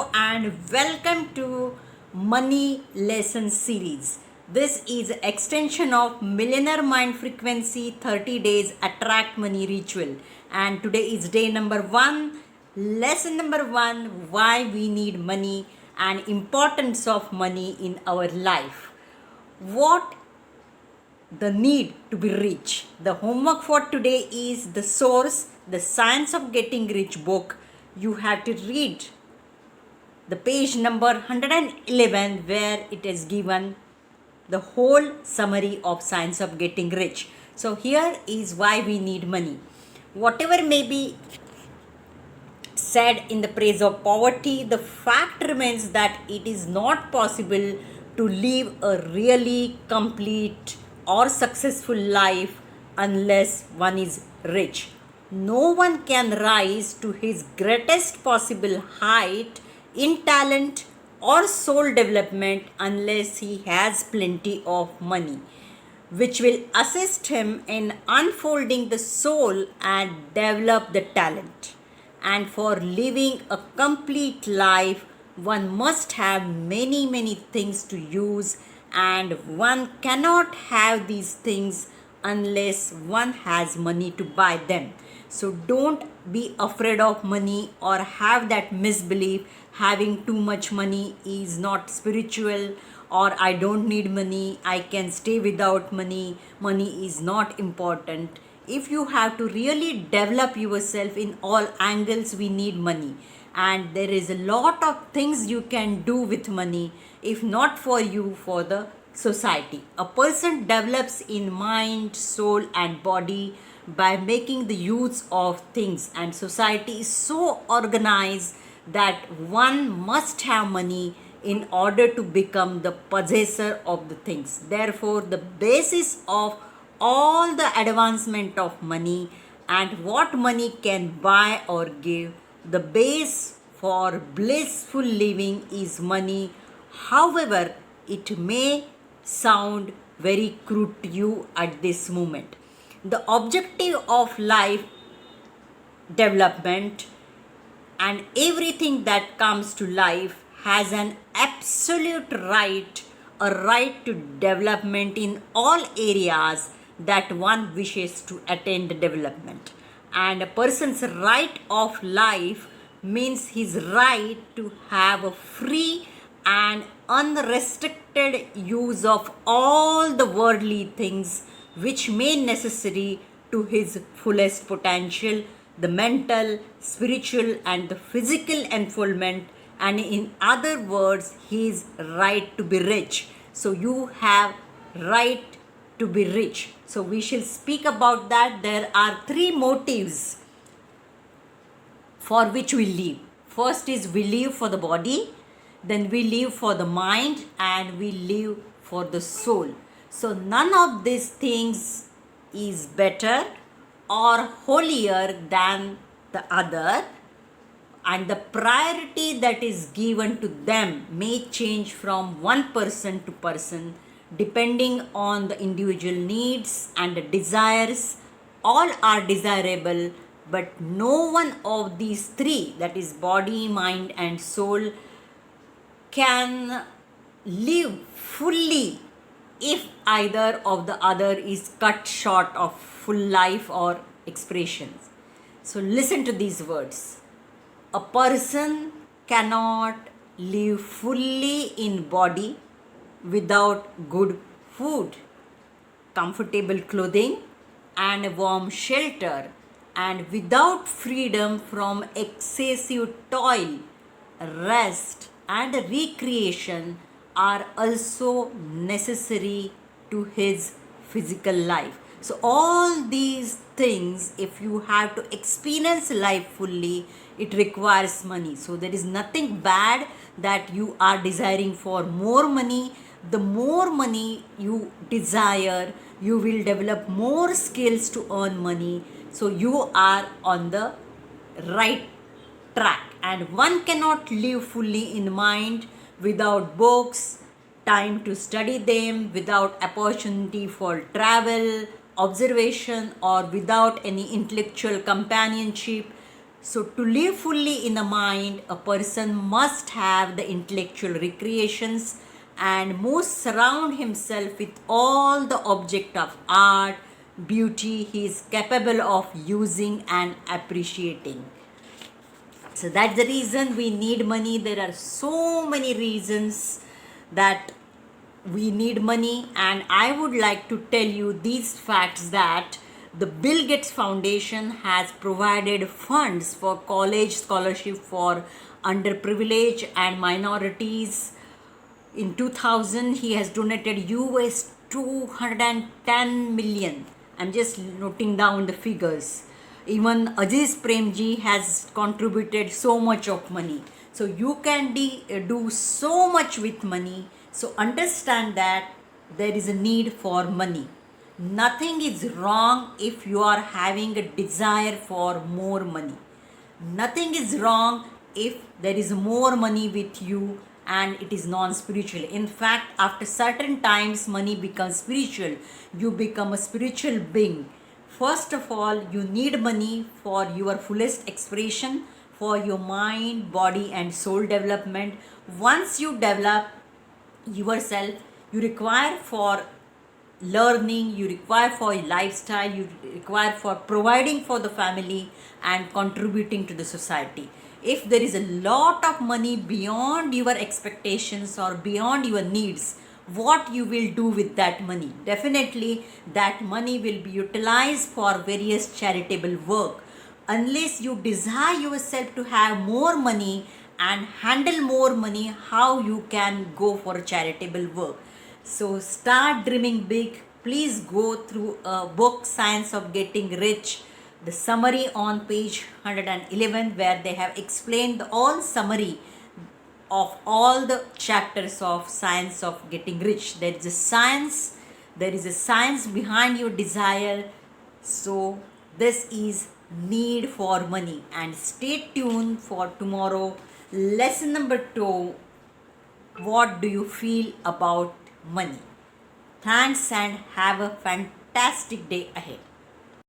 Hello and welcome to Money Lesson Series. This is extension of Millionaire Mind Frequency 30 Days Attract Money Ritual. And today is day number 1. Lesson number 1, why we need money and importance of money in our life. What the need to be rich. The homework for today is the source, the Science of Getting Rich book. You have to read the page number 111 where it is given the whole summary of Science of Getting Rich. So here is why we need money. Whatever may be said in the praise of poverty, the fact remains that it is not possible to live a really complete or successful life unless one is rich. No one can rise to his greatest possible height in talent or soul development unless he has plenty of money, which will assist him in unfolding the soul and develop the talent. And for living a complete life, one must have many things to use, and one cannot have these things unless one has money to buy them. So don't be afraid of money or have that misbelief having too much money is not spiritual, or I don't need money, I can stay without money, money is not important. If you have to really develop yourself in all angles, we need money. And there is a lot of things you can do with money, if not for you, for the society. A person develops in mind, soul and body by making the use of things, and society is so organized that one must have money in order to become the possessor of the things. Therefore, the basis of all the advancement of money and what money can buy or give, the base for blissful living is money. However, it may sound very crude to you at this moment. The objective of life development and everything that comes to life has an absolute right, a right to development in all areas that one wishes to attain the development. And a person's right of life means his right to have a free and unrestricted use of all the worldly things which may necessary to his fullest potential, the mental, spiritual and the physical unfoldment, and in other words, his right to be rich. So you have right to be rich. So we shall speak about that. There are 3 motives for which we live. First is we live for the body, then we live for the mind, and we live for the soul. So none of these things is better or holier than the other, and the priority that is given to them may change from one person to person depending on the individual needs and the desires. All are desirable, but no one of these 3, that is body, mind and soul, can live fully if either of the other is cut short of full life or expressions. So listen to these words. A person cannot live fully in body without good food, comfortable clothing and a warm shelter, and without freedom from excessive toil, rest and recreation are also necessary to his physical life. So all these things, if you have to experience life fully, it requires money. So there is nothing bad that you are desiring for more money. The more money you desire, you will develop more skills to earn money. So you are on the right track. And one cannot live fully in mind without books, time to study them, without opportunity for travel, observation, or without any intellectual companionship. So, to live fully in the mind, a person must have the intellectual recreations and must surround himself with all the object of art, beauty he is capable of using and appreciating. So that's the reason we need money. There are so many reasons that we need money, and I would like to tell you these facts that the Bill Gates Foundation has provided funds for college scholarship for underprivileged and minorities. In 2000 he has donated US 210 million. I'm just noting down the figures. Even Aziz Premji has contributed so much of money. So you can do so much with money. So understand that there is a need for money. Nothing is wrong if you are having a desire for more money. Nothing is wrong if there is more money with you and it is non-spiritual. In fact, after certain times money becomes spiritual. You become a spiritual being. First of all, you need money for your fullest expression, for your mind, body and soul development. Once you develop yourself, you require for learning, you require for lifestyle, you require for providing for the family and contributing to the society. If there is a lot of money beyond your expectations or beyond your needs, what you will do with that money? Definitely that money will be utilized for various charitable work. Unless you desire yourself to have more money and handle more money, how you can go for charitable work? So start dreaming big. Please go through a book, Science of Getting Rich, the summary on page 111, where they have explained the all summary of all the chapters of Science of Getting Rich. There is a science behind your desire. So this is need for money. And stay tuned for tomorrow. Lesson number 2. What do you feel about money? Thanks and have a fantastic day ahead.